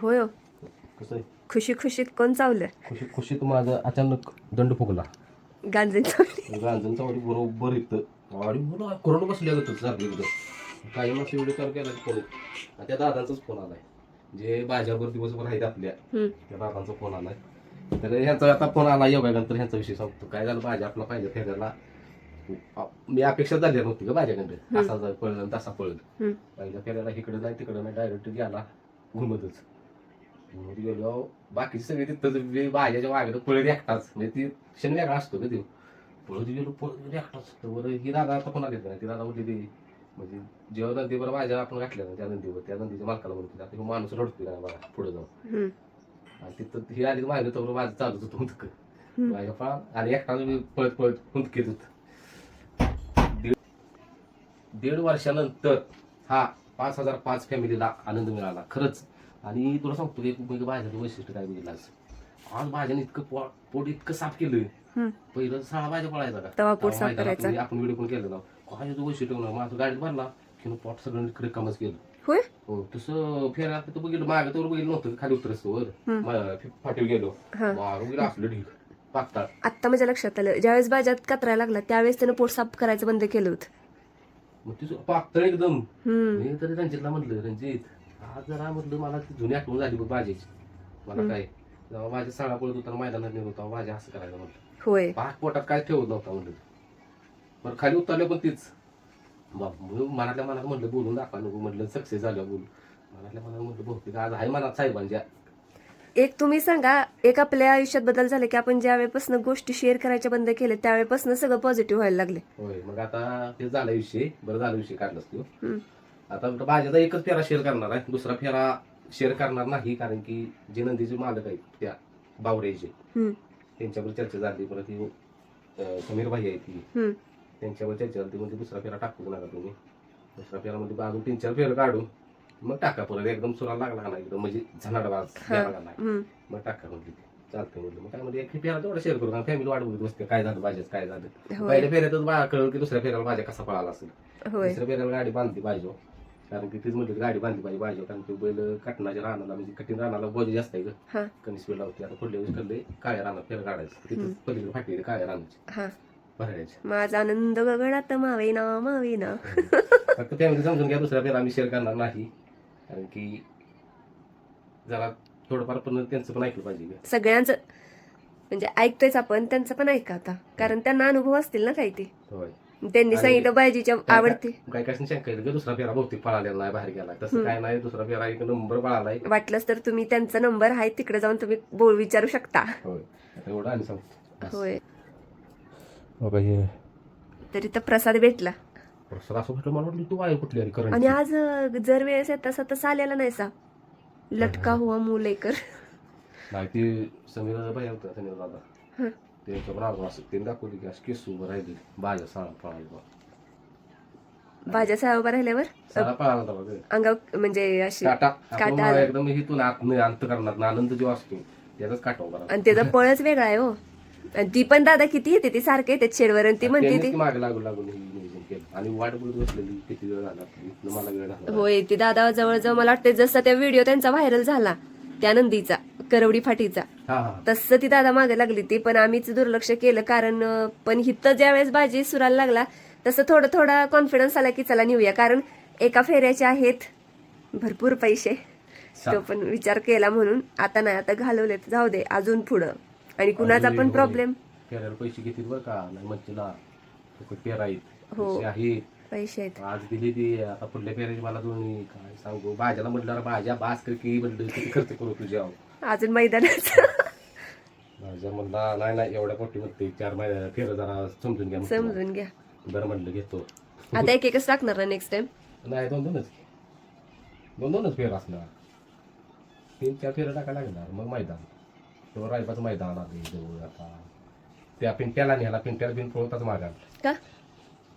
होय हो. कसं आहे खुशी खुशीत कोण चावलं? खुशी खुशीत माझं अचानक दंड फुगला. गांजन चावली. गांजन चावडी बरोबर इथं आणि मला कोरड बसल्या जातं सारखं एकदम काही मासे व्हिडिओ कॉल केला फोन आणि त्या दादांचाच फोन आलाय जे बाजारवर दिवसभर आहेत आपल्या त्या दादांचा फोन आलाय. तर ह्यांचा आता फोन आला योगानंतर ह्यांचा विषय सांगतो. काय झालं भाज्या आपला पाहिजे फेरायला मी अपेक्षा झाली नव्हती का माझ्याकडे असा पळलं तसा पळलं पहिल्या फेऱ्याला इकडे नाही तिकडे नाही डायरेक्ट गेला घुमतच गेलो. बाकीचे सगळे तिथं भाज्याच्या वागडं पळत एकटाच म्हणजे ती क्षण वेगळा असतो का ते पळत गेलो पळत एकटाच तर ही दादा आता कोणा देत नाही ती दादा म्हणते ती म्हणजे जेव्हा नदीवर भाज्या आपण घातल्या ना त्या नदीवर त्या नदीच्या मालकाला म्हणतो आता माणूस रडतोय ना बघा पुढे जाऊन आणि तिथं ही आली मागं तर माझं चालूच होतं हुंदक माझ्या पळा आणि एकटा पळत पळत हुंदकेत होत. 1.5 वर्षानंतर हा 5005 फॅमिलीला आनंद मिळाला खरंच. आणि तुला सांगतो एक भाज्याचं वैशिष्ट्य काय बघितलं आज भाज्याने इतकं पोट इतकं साफ केलं. पहिलं 6 भाज्या पळायचा का आपण व्हिडिओ पण केलेला काय वैशिष्ट्य माझं गाडीत भरला की पोट सगळं रिकामच केलं. हो तसं फेरा तर बघितलं मागं तर बघितलं नव्हतं खाली उतरस वर फाटीव गेलो मारून गेलो असलं ढीक पाकताळ. आता माझ्या लक्षात आलं ज्यावेळेस भाज्यात कचरायला लागला त्यावेळेस त्यानं पोट साफ करायचं बंद केलं होतं. मग तिचं पाकतळ एकदम मी तरी रणजितला म्हटलं रणजित आज जरा म्हटलं मला ती जुनी आठवण झाली बघ भाजीची मला काय जेव्हा माझ्या साडा पळत होता मैदानात निघत होता भाज्या असं करायला म्हटलं होय पाक पोटात काय ठेवत नव्हता म्हटलं. पण खाली उतरले पण तीच मनातल्या मनात म्हटलं बोलून दाखवा नको म्हटलं सक्सेस झालं बोल मनातल्या मनात म्हटलं बहुतेक आज आहे मनात साहेबांच्या. एक तुम्ही सांगा एक आपल्या आयुष्यात बदल झाले की आपण ज्या वेळेपासून गोष्टी शेअर करायच्या बंद केले त्यावेळेपासून सगळं पॉझिटिव्ह व्हायला लागले. होय मग आता ते झाला विषय बरं झाला विषय काढलास तू. आता भाज्याचा एकच फेरा शेअर करणार आहे दुसरा फेरा शेअर करणार नाही कारण की जे नंदीचे मालक आहेत त्या बावऱ्याचे त्यांच्यावर चर्चा झाली परत ती समीर भाई आहे ती त्यांच्यावर चर्चा झाली म्हणजे दुसरा फेरा टाकू नका तुम्ही दुसऱ्या फेरामध्ये अजून 3-4 फेर काढू मग टाका परत एकदम सुराला लागला ना एकदम म्हणजे झनाड बाज नाही मग टाका म्हणजे चालतंय म्हटलं मग काय म्हणजे एक फेरा तेवढा शेअर करू कारण फॅमिली वाट बघत बसते काय झालं भाज्याच काय झालं. पहिल्या फेऱ्यातच बाळा कळलं की दुसऱ्या फेऱ्याला भाज्या कसा पळाला असेल दुसऱ्या फेऱ्याला गाडी बांधली पाहिजे कारण की तीच म्हटलं गाडी बांधली पाहिजे पाहिजे कारण की बैल कटनाच्या रानाला म्हणजे कठीण रानाला बोज जास्त आहे का कमी स्पीड लावते. आता पुढल्या वेळेस कळले काळ्या रानात फेर काढायचं तिथं पलीकडे फाटी काळ्या रानाची भरायची माझा आनंद गगनात मावेना मावेना. फक्त फॅमिली समजून घ्या दुसऱ्या फेरा आम्ही शेअर करणार नाही कारण की जरा थोडंफार पण त्यांचं पण ऐकलं पाहिजे सगळ्यांचं म्हणजे ऐकतोयच आपण त्यांचं पण ऐका आता कारण त्यांना अनुभव असतील ना काही ते त्यांनी सांगितलं भाजीच्या आवडते काय काय शंका येईल दुसरा फेरा बहुतेक पळालेला नाही बाहेर गेलाय तसं काय नाही दुसरा फेरा एक नंबर पळालाय. वाटलंच तर तुम्ही त्यांचा नंबर आहे तिकडे जाऊन तुम्ही बोल विचारू शकता. होय एवढं आणि सांगतो होय हे तरी तर प्रसाद भेटला प्रसाद असं भेटलं मला वाटलं तू आहे कुठली आणि आज जर वेळेस तसा तसा आलेला नाही सा लटका हुआ मुंह लेकर नाही ते समीर भाई होता समीर दादा त्यांच्या बरोबर असं ते दाखवली की असं केस उभं राहिली भाज्या साळा पळायला भाज्या साळा उभा राहिल्यावर साळा पळाला अंगावर म्हणजे अशी काटा एकदम हिथून अंत करणार आनंद जो असतो त्याचाच काटा उभा आणि त्याचा पळच वेगळा आहे हो. आणि ती पण दादा किती येते ती सारखं येते शेडवर आणि ती म्हणते ती मागे लागून लागून आणि वाट बघत बसलेली किती वेळ झाला मला वेळ झाला होय ती दादा जवळजवळ मला वाटते जसा त्या व्हिडिओ त्यांचा व्हायरल झाला त्या नंदीचा करवडी फाटीचा तसं ती दादा मागे लागली ती पण आम्हीच दुर्लक्ष केलं कारण पण हिथं ज्या वेळेस भाजी सुरायला लागला तसं थोडं थोडा कॉन्फिडन्स आला की चला नेऊया कारण एका फेऱ्याचे आहेत भरपूर पैसे तो पण विचार केला म्हणून आता नाही आता घालवले जाऊ दे अजून पुढं आणि कुणाचा पण प्रॉब्लेम फेऱ्याला पैसे किती बरं का नाही मच्छीला पेरा हो आहे पैसे आहेत आज दिली ती आता पुढल्या फेऱ्याची मला दोन्ही काय सांगू भाज्याला म्हटलं भाज्या बास कर की म्हटलं किती खर्च करू तुझ्या अजून मैदानात भाज्या म्हणला नाही नाही एवढ्या पोटी म्हणते 4 महिन्या फेर जरा समजून घ्या बरं म्हटलं घेतो आता एक एकच टाकणार ना नेक्स्ट टाइम नाही 2-2च फेर असणार 3-4 फेर टाकायला लागणार मग मैदान तेव्हा रायबाचं मैदान आलं आता त्या पिंट्याला न्याला पिंट्याला बिन पळवताच मागा का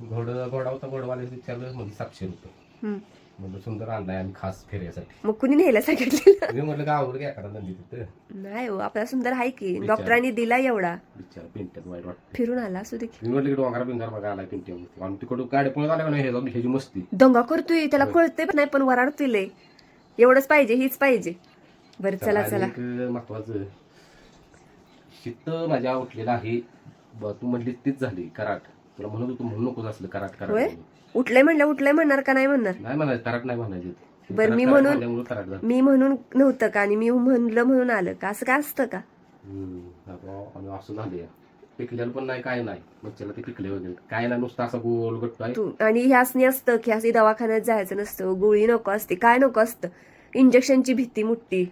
घोडा होता घोडवाले विचारलं म्हणजे 700 रुपये म्हणजे सुंदर आणलाय आम्ही खास फेऱ्यासाठी मग कुणी न्यायला सांगितलं मी म्हटलं गावावर घ्या करा नंदी तिथं नाही हो आपला सुंदर आहे की डॉक्टरांनी दिला एवढा विचार पिंट्यात वाईट वाटत फिरून आला असू दे मी म्हटलं की डोंगरा बिंगार बघा आलाय पिंट्या आणि तिकडून गाडी पळत आल्या नाही ह्याची मस्ती दंगा करतोय त्याला कळतंय पण नाही पण वराडतोय लय एवढंच पाहिजे हीच पाहिजे बरं चला आणि चला. एक महत्वाचं शित्त माझ्या उठलेला आहे. तू म्हणली तीच झाली कराट. तुला म्हणत होतो म्हणू नकोस असलं कराट कराट होय? म्हणून. उठलंय म्हणणार का नाही म्हणणार? नाही म्हणायचं कराट नाही म्हणायचं. बरं मी कराट म्हणून म्हणल्यामुळं कराट झालं. मी म्हणून नव्हतं का आणि मी म्हणलं म्हणून आलं का? असं काय असतं का? आणि असं झाले पिकलेलं पण नाही काय नाही मच्छीला ते पिकले वगैरे काय नाही नुसतं असं गोल गट्टू आहे. तू आणि ह्यासनी असतं की ह्यासी दवाखान्यात जायचं नसतं, गोळी नको असते, काय नको असतं, इंजेक्शनची भीती मुठती.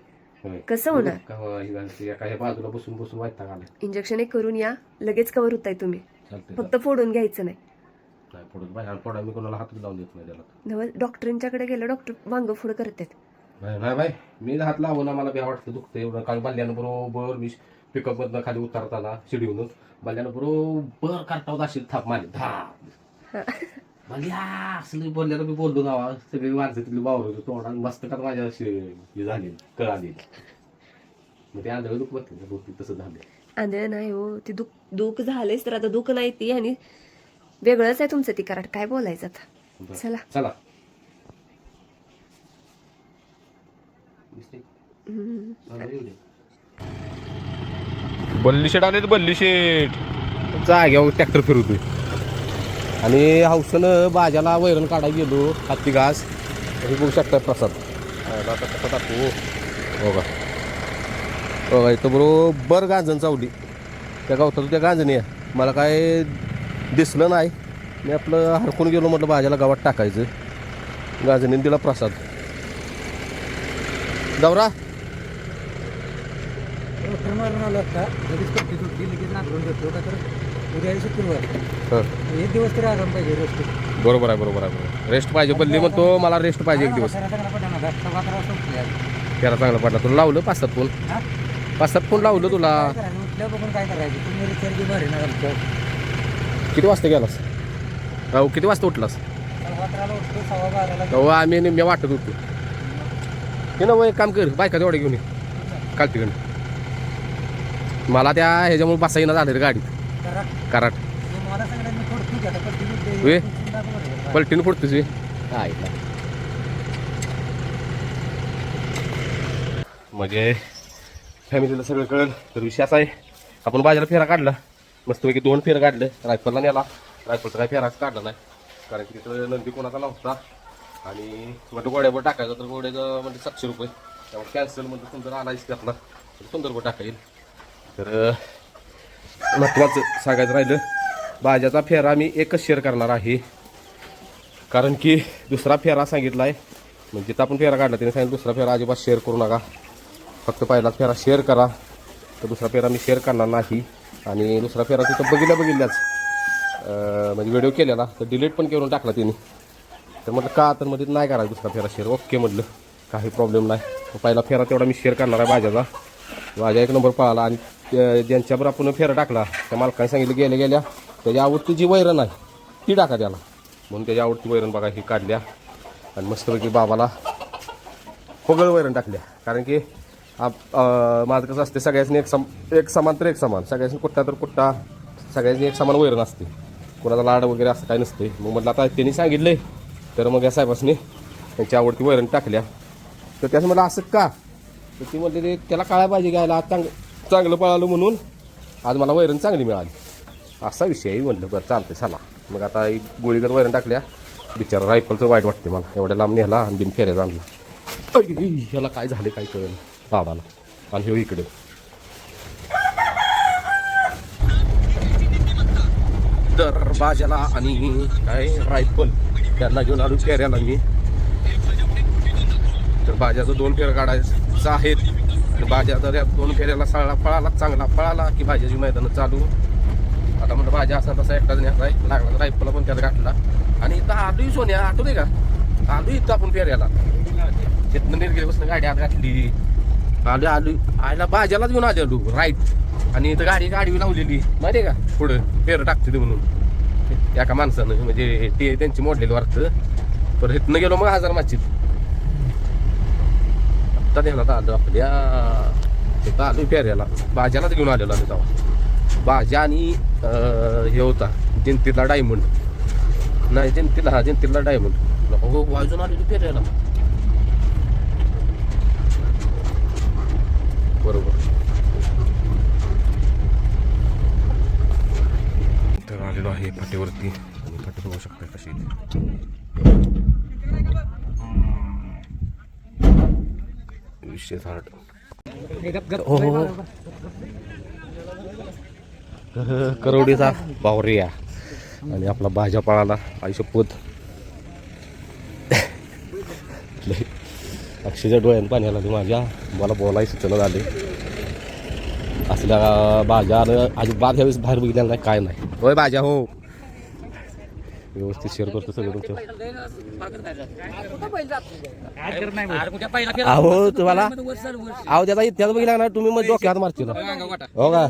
होय. कसं होणार? एका ह्या बाजूला बसून बसून वैताग आलाय. इंजेक्शन एक करून या, लगेच कव्हर होताय तुम्ही. चालतंय फक्त फोडून घ्यायचं नाही. नाही फोडत बाई आणि फोडा मी कोणाला हातच लावून देत नाही त्याला. डॉक्टरांच्याकडे गेलं, डॉक्टर वांग फोड करतात. नाही बाई मी हात लावून मला बी वाटतं दुखतं एवढं. कारण बाल्यानं बरोबर मी पिकअप मधनं खाली उतरताना शिडीवून बाल्यानं बरोबर काटावत अशी थाप मारली धा बाल्या असं बोलल्याला मी बोललो ना. सगळी माणसं तिथली वावर तोंडा मस्त का माझ्या अशी हे झाली कळ आली. मग ते आंधळ दुःख म्हणते तसं झालं. आंधळ नाही हो, ती दुःख झालेच तर आता दुःख नाही ती, आणि वेगळंच आहे तुमचं ती कराट. काय बोलायचं आता. चला चला. बल्ली शेट आले बल्ली शेट जाग्यावर ट्रॅक्टर फिरवतोय आणि हौसनं बाजाला वैरण काढायला गेलो हत्ती घास. हे बघू शकता प्रसाद आता कसा टाकू. हो का हो का इथं बरोबर गांजण चावली त्या गावतात त्या गांजणी आहे. मला काय दिसलं नाही. मी आपलं हरकून गेलो म्हटलं भाज्याला गावात टाकायचं. गांजणीने दिला प्रसाद. दौरा मारून आलो आता लगेच पट्टी सुटली लगेच नागरून घेतो का तर उद्या शुक्रवार एक दिवस तरी आराम पाहिजे रेस्ट. बरोबर आहे बरोबर आहे. रेस्ट पाहिजे. बल्ली म्हणतो मला रेस्ट पाहिजे एक दिवस. त्याला चांगला पडला. तुला लावलं 5-7 फोन 5-7 फोन लावलं तुला. उठल्या बघून काय करायचं तुम्ही रिचार्ज भारी ना घालतो. किती वाजता गेलास? हो किती वाजता उठलास? 11:15 उठतो 12:15 हो आम्ही नेहमी वाटत होतो की ना एक काम कर बायका तेवढे घेऊन ये काल तिकडं. मला त्या ह्याच्यामुळे बसा येणं झालं रे गाडीत कराट. मला सगळ्यांनी पडतो पलटीनं फोडतोस वे. म्हणजे फॅमिलीला सगळं कळलं तर विषय असा आहे. आपण बाजारात फेरा काढला मस्तपैकी 2 फेर काढलं. रायफलला नेला. रायफलचा काय फेराच काढला नाही कारण की तिथं नंदी कोणाचा नव्हता आणि म्हणजे गोड्यावर टाकायचा तर गोड्याचं म्हणजे 700 रुपये. त्यामुळे कॅन्सल म्हणजे सुंदर आणायचं आपला सुंदर गोड टाका येईल. तर महत्त्वाचं सांगायचं राहिलं भाज्याचा फेरा मी एकच शेअर करणार आहे कारण की दुसरा फेरा सांगितला आहे. म्हणजे जिथं आपण फेरा काढला त्याने सांगितलं दुसरा फेरा अजिबात शेअर करू नका. फक्त पहिला फेरा शेअर करा. तर दुसरा फेरा मी शेअर करणार नाही. आणि दुसरा फेरा तिथं बघितल्याच म्हणजे व्हिडिओ केलेला तर डिलीट पण करून टाकला त्यांनी. तर म्हटलं का तर मध्ये नाही करायचं दुसरा फेरा शेअर. ओके म्हटलं काही प्रॉब्लेम नाही. पहिला फेरा तेवढा मी शेअर करणार आहे भाज्याचा. भाज्या 1 नंबर पळाला आणि ज्यांच्यावर आपण फेरा टाकला त्या मालकाने सांगितलं गेल्या त्याच्या आवडती जी वैरण आहे ती टाका त्याला. म्हणून त्याच्या आवडती वैरण बघा ही काढल्या आणि मस्तपैकी बाबाला पगळ वैरण टाकल्या. कारण की माझं कसं असते सगळ्यांनी एक समान तर एक समान सगळ्यांनी कुठ्टा तर कुठ्टा सगळ्यांनी एक समान वैरण असते. कोणाचा लाड वगैरे असं काही नसते. मग म्हटलं आता त्यांनी सांगितलं तर मग या साहेबांनी त्यांची आवडती वैरण टाकल्या. तर त्याचं मला असं का तर ती म्हटले ते त्याला काळ्या पाहिजे घ्यायला चांगलं पळालं म्हणून आज मला वैरण चांगली मिळाली असा विषय आहे. म्हटलं बरं चालते चला. मग आता एक गोळीगर वैरण टाकल्या. बिचारा रायफलचं वाईट वाटते मला एवढ्या लांब नेला आणि बिन फेऱ्याचा आणला. ह्याला काय झालं काय कळलं बाबाला आणि हे इकडे तर बाजाला आणि काय रायफल त्यांना घेऊन आलो फेऱ्याला मी. तर बाजाचं 2 फेऱ्या काढायचं आहेत. आणि बाजा तर या 2 फेऱ्याला पळाला चांगला पळाला की भाज्याची मैदानं चालू. आता म्हणलं भाज्या असा तसा एकटाच न्यायचा लागला. रायफलला पण त्यात घातला आणि इथं आलोही सोन्या आठवते का आलो इथं आपण फेऱ्याला. तिथनं निर्गिरीपासून गाडी आत घातली आलो आयला भाज्यालाच घेऊन आलेलो राईट. आणि इथं गाडी लावलेली माहिती आहे का पुढं फेरं टाकते ते म्हणून एका माणसानं म्हणजे ते त्यांची मोडलेली वाटतं. तर इथनं गेलो मग 1000 माचीत. आता देण्यात आलं आपल्या तिथं आलो फेऱ्याला भाज्यालाच घेऊन आलेलो आम्ही तेव्हा. भाज्या आणि हे होता जयंतीला डायमंड नाही जयंतीला डायमंड वाजून आलेलो फेऱ्याला. आहे फाटीवरती आणि फाटी बघू शकता कशी आहे. 260. हो हो हो. करवडीचा बावरिया आणि आपला भाज्या पळाला आयुष्यपूत अक्षरशः डोळ्यानं पाणी आलं माझ्या. मला बोलायला सुचना झाले असल्या भाज्या अजिबात ह्यावेळेस बाहेर बघितलेलं नाही काय नाही. होय भाज्या हो व्यवस्थित शेअर करतो सगळं तुमचं. अहो तुम्हाला अहो त्याचा इतिहास बघितला ना तुम्ही मग डोक्यात मारते ना हो का.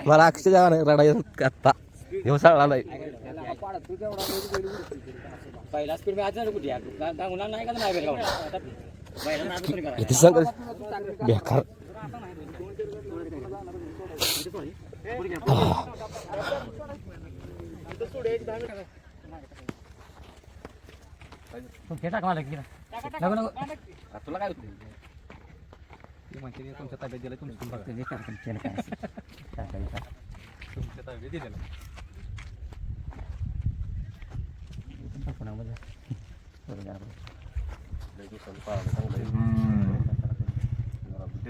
मला अक्षरशः रडा आत्ता हे सगळा नाही. किती सांग बेकार. तुला काय होतं तुमच्या ताब्यात दिलं तुमच्या ताब्यात दिलेलं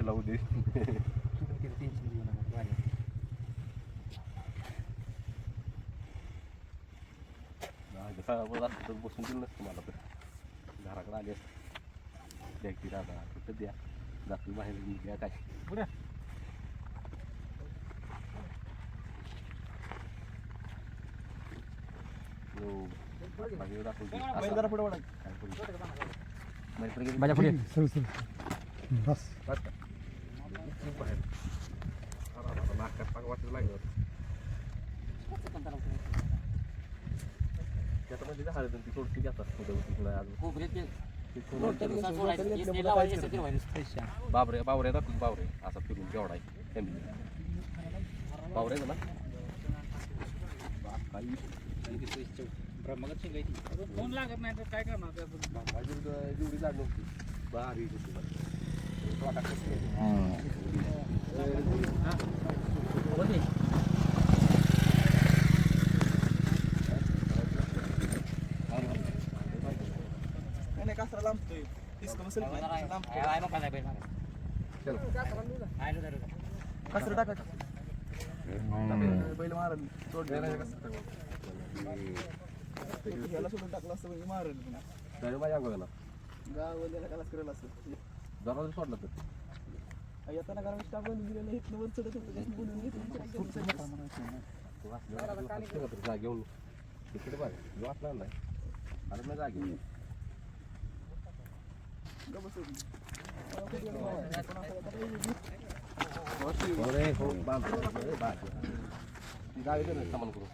लावू दे. बसून दिलं नसतं मला तर घराकडे आले असते द्यायची दादा कुठं द्या जातो बाहेर द्या काय पुढे. बाबरे बावरे दाखवून बावरे असा फिरून केवढा आहे फॅमिली बावरे ना फोन लागत नाही तर काय करणार जेवढी जाड नव्हती बारी सोडलं तर घेऊन तिकडे बघ वाटणार नाही आणि मग जागे सामान करू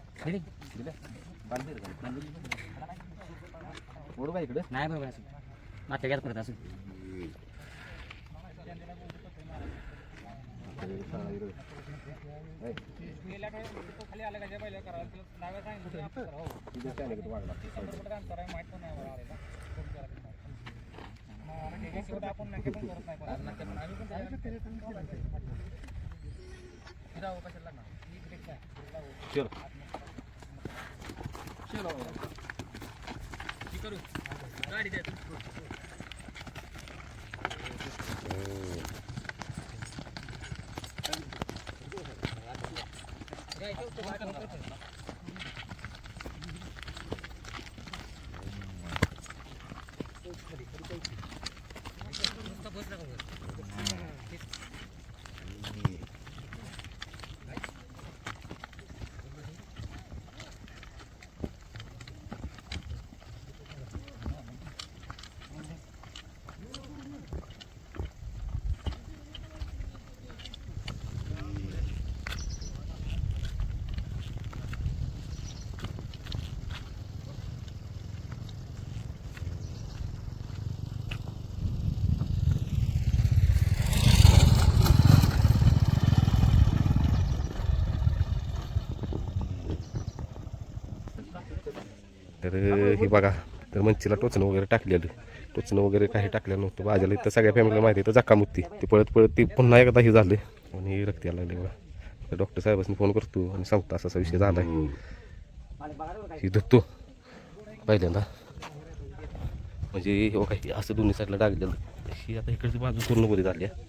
बरोबर इकडे नाही बरोबर असं नाट्य घ्यायला परत असं खाली आलं का पहिल्या करायला सांगितलं आपण नक्की पण करत नाही गाडी द्या तर हे बघा तर मंचीला टोचणं वगैरे टाकलेलं टोचणं वगैरे काही टाकलेलं नव्हतं भाज्याला इथं सगळ्या फॅमिलीला माहिती आहे तर जक्का मुक्ती ते पळत पळत ती पुन्हा एकदा हे झाले आणि रक्त यायला लागले बघा डॉक्टर साहेबांनी फोन करतो आणि सांगतो असा विषय झाला आहे. ही धुतो पहिल्यांदा म्हणजे हो काही असं दोन्ही साईडला टाकलेलं. ही आता इकडची बाजू पूर्ण बरी झाली आहे.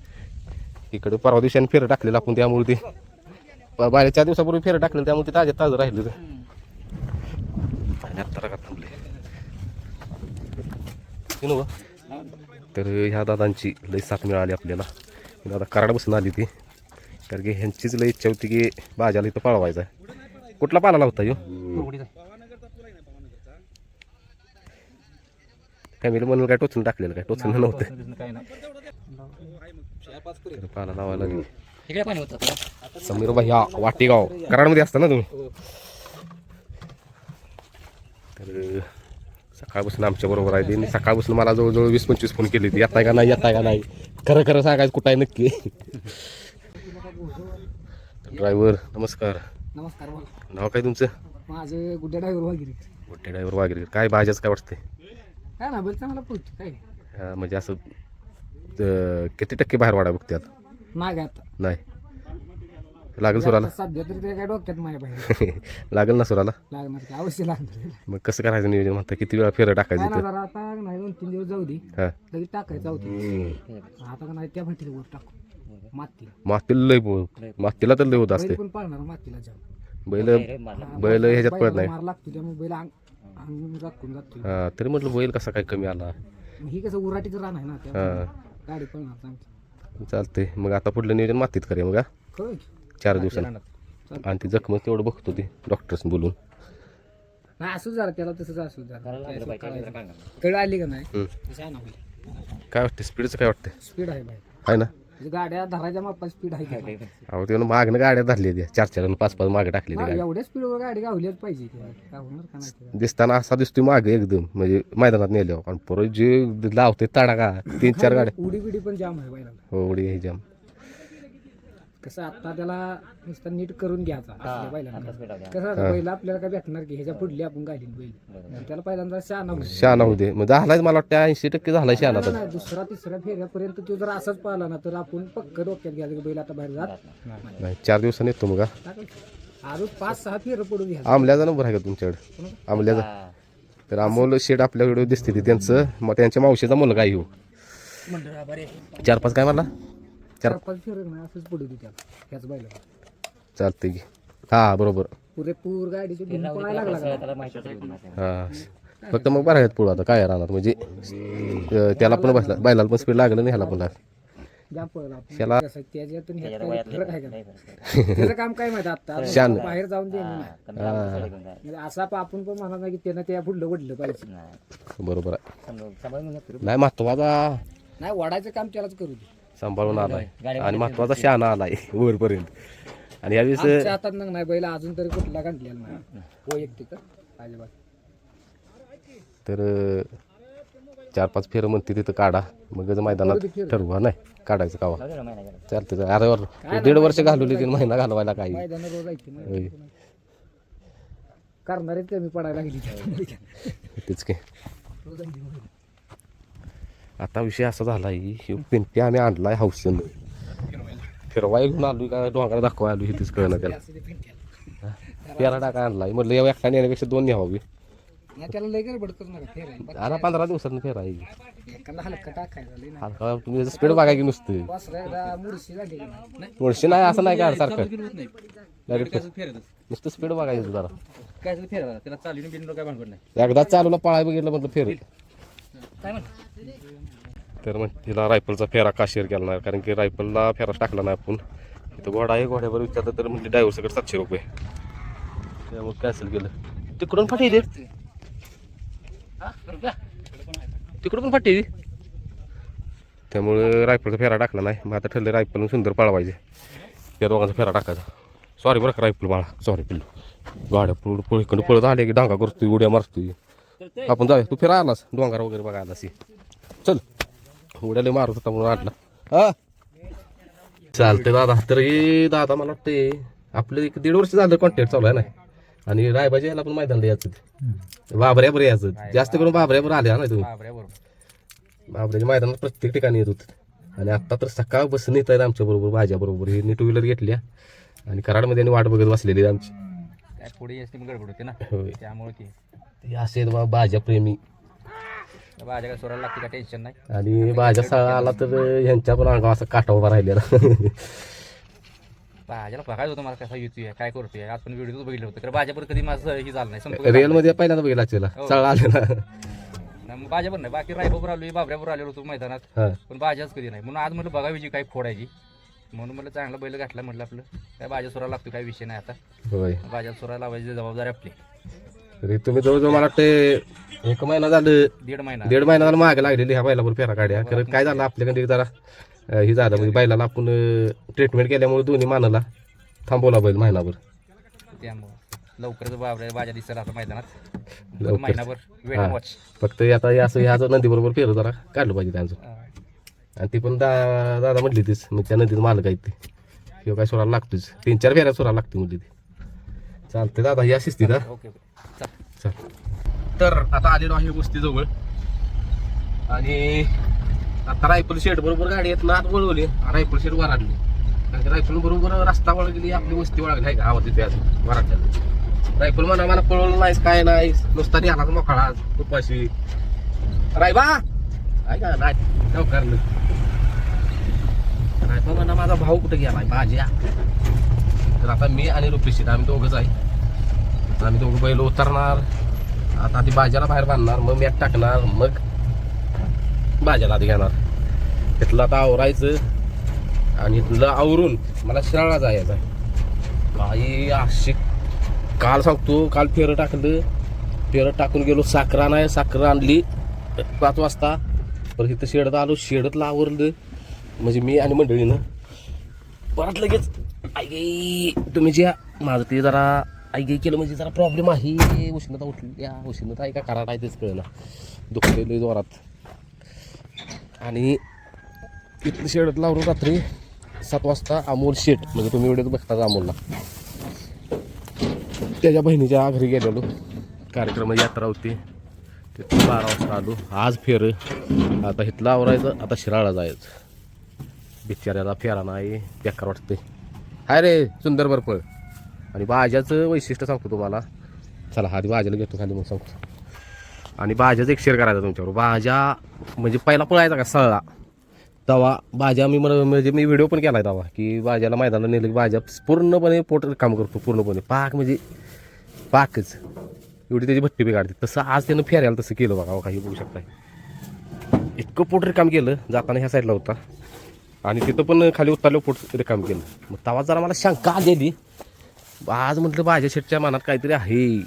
इकडे परवा दिवशी आणि फेरं टाकलेलं आपण त्यामुळे ते बाहेर 4 दिवसापूर्वी फेरं टाकलेलं त्यामुळे ते ताजं राहिलं आणि आत्ता का थांबले. तर ह्या दादांची लई साथ मिळाली आपल्याला. दादा कराड बसून आली ती कारण की ह्यांचीच लई इच्छा होती की बाजाला इथं पळवायचा आहे. कुठला पाला होता ह्यो फॅमिली म्हणून काय टोचून टाकलेलं काय टोचून नव्हतं पाला लावायला लागली. समीर भाई हा वाटेगाव कराडमध्ये असता ना तुम्ही. तर सकाळपासून आमच्या बरोबर आहे ते. सकाळपासून मला जवळजवळ 20-25 फोन केले ती येताय का नाही येताय का नाही. खरं सांगायचं कुठं आहे नक्की. ड्रायव्हर नमस्कार. नमस्कार बोला. नाव काय तुमचं? माझं गुड्डे ड्रायव्हर वगैरे. गुड्डे ड्रायव्हर वगैरे. काय भाज्याच काय वाटते? काय ना बैल चांगला पोहोचतो काय म्हणजे असं किती टक्के बाहेर वाढा बघते आता? माग आता नाही लागेल सुराला. सध्या तरी ते काय डोक्यात माझ्या बाहेर लागेल ना सुराला. लागणार की अवश्य लागणार. मग कसं करायचं नियोजन म्हणता? किती वेळा फेरं टाकायचं इथं? जरा आता नाही 2-3 दिवस जाऊ दे हा लगेच टाकायचं होतं. आता का नाही त्या भाटीला वर टाकू मातीला लय मातीला तर लय होत असते. बैल पण पाळणार मातीला जाऊ. बैल ह्याच्यात पडत नाही. मार लागतो त्यामुळे बैल अंग राखून जातो. हा तरी म्हटलं बैल कसा काय कमी आला. ही कसं उराटीचं रान आहे ना त्यामुळे गाडी पळणार चांगली. चालते मग आता पुढलं नियोजन मातीत करूया मग. होय 4 दिवसांनी आणि ती जखम तेवढं बघतो ते डॉक्टर्स बोलून. नाही असू जरा त्याला तसंच असू जरा कळ आली का नाही काय वाटतं स्पीडचं काय वाटतं? स्पीड आहे बाई आहे ना गाड्या धरायच्या मापात स्पीड आहे की. अहो ते मागणं गाड्या धरली त्या 4-4 आणि 5-5 मागे टाकली हा, एवढ्या स्पीडवर गाडी गावलीच पाहिजे गावणार का नाही. दिसताना असा दिसतोय मागे एकदम म्हणजे मैदानात नेल्यावर. आणि परत जे लावते तडाखा 3-4 गाड्या उडी बिडी पण जाम आहे बैलाला. हो उडी हे जाम. कसं आता त्याला नुसतं नीट करून घ्यायचा असल्या बैलांना. कसं आता बैल आपल्याला काय भेटणार की ह्याच्या पुढली आपण गाडी बैल त्याला पहिल्यांदा शहाणा होऊ दे. मग झालाय मला वाटतं 80% झाला शहाणा. नाही 2ऱ्या-3ऱ्या फेऱ्यापर्यंत तो जर असंच पाहिला ना तर आपण पक्क डोक्यात घ्यायचं की बैल आता बाहेर जात नाही. 4 दिवसांनी येतो मग. अजून 5-6 फेरं पडून घ्या. आमल्याचा नंबर आहे का तुमच्याकडे? आमल्याचा तर अमोल शेड आपल्याकडे दिसते ती त्यांचं. मग त्यांच्या मावशीचा मुलगा येऊ 4-5 काय मला 4-5 फेरं नाही असंच पडू दे त्याला ह्याच बैला. चालते की. हा बरोबर. पुरेपूर गाडीची धूम पळायला लागला. हा फक्त मग बरं आहेत पुढं आता काय राहणार म्हणजे त्याला पण बसला बैलाला पण स्पीड लागलं नाही ह्याला पण जाम पळला आपण. ह्याला त्याच्यातून ह्यात काही फरक आहे का नाही? त्याचं काम काय माहिती आता शान. बाहेर जाऊन देणं नाही. म्हणजे असा आपण पण म्हणा नाही की त्यानं त्या पुढलं वडलं पाहिजे. बरोबर आहे. नाही महत्वाचा नाही वडायचं काम त्यालाच करू दे. सांभाळून आलाय आणि महत्वाचा शहाणा आलाय वरपर्यंत. आणि यावेळेस आमच्या हातात नाही बैल अजून तरी कुठला घातलेला नाही वैयक्तिक अजिबात. तर 4-5 फेरं म्हणते तिथं काढा मग मैदानात ठरवा. नाही काढायचं कावा चालतं. अरे 1.5 वर्ष घालवली 3 महिना घालवायला काही मैदान रोज ऐकते ना करणारे कमी पडायला लागली तेच की. आता विषय असा झाला की पिंटी आम्ही आणलाय हौसन फिरवाय घेऊन आलो का डोंगरा दाखवाय आलो हे तीच कळलं त्याला. फेरा टाका आणलाय म्हटलं या एकटा नेण्यापेक्षा 2 न्यावी. त्याला लय गडबड करू नका फेराय. आता 15 दिवसात फेरा येईल. एखादा हलका टाकायचा हलका तुम्ही स्पीड बघा की नुसतं मुडशी झाली नाही. मुळशी नाही असं नाही का सारखं नुसतं स्पीड बघायचं जरा. एकदा चालूला पळाय बघितलं म्हटलं फेर. तर मग तिला रायफलचा फेरा का शेअर केला नाही कारण की रायफलला फेराच टाकला नाही आपण. इथं घोडा आहे घोड्यावर विचारलं तर म्हणजे ड्रायव्हर सगळं 700 रुपये त्यामुळे कॅन्सल केलं. तिकडून फाटी दे तिकडून पण फाटी त्यामुळे रायफलचा फेरा टाकला नाही. मग आता ठरले रायफल सुंदर पळवायचे त्या दोघांचा फेरा टाकायचा. सॉरी बरं का रायफल बाळा सॉरी पिल्लू. गाड्या पुढं पळीकडे पळत आले की डांगा करतोय उड्या मारतोय. आपण जाऊया तू फिरा आलास डोंगर वगैरे बघायला सी चल उड्याला मारत होता म्हणून आणला. हा चालते दादा. तर हे दादा मला वाटते आपलं 1.5 वर्ष झालं कॉन्टॅक्ट चालू आहे ना. आणि रायबाजी यायला पण मैदानला यायचं बाबऱ्यावर यायचं जास्त करून बाबऱ्यावर आले ना तुम्ही. बाबऱ्याच्या मैदानात प्रत्येक ठिकाणी येत होत. आणि आत्ता तर सकाळ बसून येत आहेत आमच्या बरोबर माझ्या बरोबर. हे 2 व्हीलर घेतल्या आणि कराडमध्ये आणि वाट बघत बसलेली आमची. काय पुढे एस टी गडबड होते ना, होय त्यामुळे ती ते असे आहेत बा भाज्या प्रेमी. भाज्या काय सोडायला लागते, काय टेन्शन नाही. आणि भाज्या सगळा आला तर ह्यांच्या पण अंगावर असा काटा उभा राहिलेला. भाज्याला बघायचं होतं मला कसा येतोय काय करतोय. आज पण व्हिडिओ बघितलं होतं, कारण भाज्या पण कधी माझं हे झालं नाही, संपर्क रिअल मध्ये पहिल्यांदा बघितला त्याला सगळा आलेला. नाही, मग भाज्या पण नाही. बाकी रायबाबर आलो, बाबऱ्यावर आलेलो होतो मैदानात, हा पण भाज्याच कधी नाही. म्हणून आज म्हटलं बघावी काय फोडायची, म्हणून मला चांगला बैल घातला. म्हटलं आपलं काय भाज्या सोरायला लागतो, काय विषय नाही. आता होय. भाज्या सोरायला लावायची जबाबदारी आपली. तरी तुम्ही जवळजवळ मला वाटते 1 महिना झालं, 1.5 महिना 1.5 महिना झाला मागे लागलेली ह्या बैलावर फेरा काढ्या. कारण काय झालं आपल्याकडे जरा हे झालं म्हणजे बैलाला आपण ट्रीटमेंट केल्यामुळे दोन्ही मानाला थांबवला बैल महिनाभर. त्यामुळं लवकरच बाबऱ्या भाज्या दिसायला आता मैदानात. लवकर. महिनाभर वेट हा. वॉच. फक्त आता हे असं ह्या नदी बरोबर फेर जरा काढलं पाहिजे त्यांचं. आणि ती पण दादा म्हटली तीच, मग त्या नदीत मालक आहेत ते किंवा काय सोडायला लागतोच, 3-4 फेऱ्या सोडायला लागते म्हटली ती. चालते दादा या शिस्तीत. ओके चल. चल. तर आता आलेलो आहे वस्तीजवळ आणि आता रायफल शेड बरोबर गाडी येत ना, आत वळवली रायफल शेड वराडली. कारण रायफल बरोबर रस्ता वळ गेली, आपली वस्ती वळगली आहे का आवाज येते आज वराडल्या. रायफल म्हणा मला पळवलं नाहीस काय नाही, नुसता निघाला मोकळा उपाशी. रायबा काय का नाही लवकर रायफल म्हणा माझा भाऊ कुठे गेला भाज्या. तर आता मी आणि रुपेशी आम्ही दोघंच आहे. आम्ही दोघं बैल उतरणार, आता ती भाज्याला बाहेर बांधणार, मग मॅट टाकणार, मग भाज्याला आधी घेणार. तिथलं आता आवरायचं आणि इथलं आवरून मला शिराळा जायचं आहे. काही अशी काल सांगतो, काल फेरं टाकलं, फेरं टाकून गेलो, साखर नाही साखर आणली 5 वाजता. परत इथं शेडत आलो, शेडतला आवरलं म्हणजे मी आणि मंडळीनं. परत लगेच आई तुम्ही जे माझं ते जरा आई केलं म्हणजे जरा प्रॉब्लेम आहे. उष्णता उठली, उष्णता आहे का कराट आहे तेच कळलं, दुखलेलं जोरात. आणि इथलं शेडत लावलं रात्री 7 वाजता अमोल शेट, म्हणजे तुम्ही व्हिडिओ बघता अमोलला, त्याच्या बहिणीच्या घरी गेलेलो. कार्यक्रम यात्रा होती, तिथं 12 वाजता आलो. आज फेर आता इथलं आवरायचं, आता शिराळा जायचं. बिचाऱ्याला फेरा नाही, बेकार वाटते. हाय रे सुंदर बरपळ. आणि भाज्याचं वैशिष्ट्य सांगतो तुम्हाला. चला आधी भाज्याला घेतो खाली मग सांगतो. आणि भाज्याचं एक शेअर करायचा तुमच्यावर. भाज्या म्हणजे पहिला पळायचा का सळला तवा भाज्या मी म्हणजे मी व्हिडिओ पण केला आहे तवा, की भाज्याला मैदानाला नेलं की भाज्या पूर्णपणे पोट काम करतो, पूर्णपणे पाक म्हणजे पाकच एवढी त्याची भट्टी बी काढते. तसं आज त्यानं फेरायला तसं केलं बघा, काही बघू शकताय. इतकं पोट रिकाम केलं, जाताना ह्या साईडला होता आणि तिथं पण खाली उतरलं पोट रिकाम केलं. मग तवा जरा मला शंका आलेली, आज म्हटलं भाज्या शेटच्या मनात काहीतरी आहे,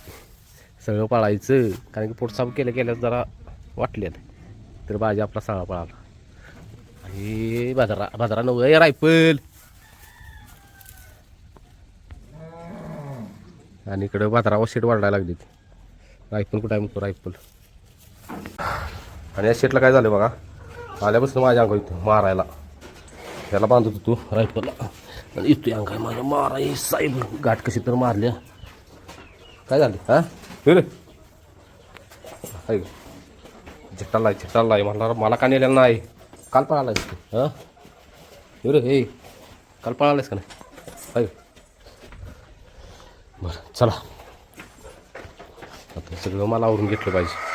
सगळं पळायचं. कारण की पोट साफ केल्या जरा वाटलेलं, तर भाज्या आपला सगळा पळाला. आणि बाजारा नव्हे रायफल. आणि इकडं बाजारावर शेट वाढायला लागली. रायफल कुठं आहे म्हणतो रायफल. आणि या शेटला काय झालं बघा, आल्यापासून माझ्या अंगा इथं मारायला, त्याला बांधत होतो रायफलला आणि इथं अंगा माझ्या माराय साहेब गाठ कशी तर मारल्या. काय झालं हां रे झट्टाला आहे मला का नेलेलं नाही. काल पळालायस तू हां रे हे काल पळालायस का नाही. बरं चला आता सगळं मला आवरून घेतलं पाहिजे.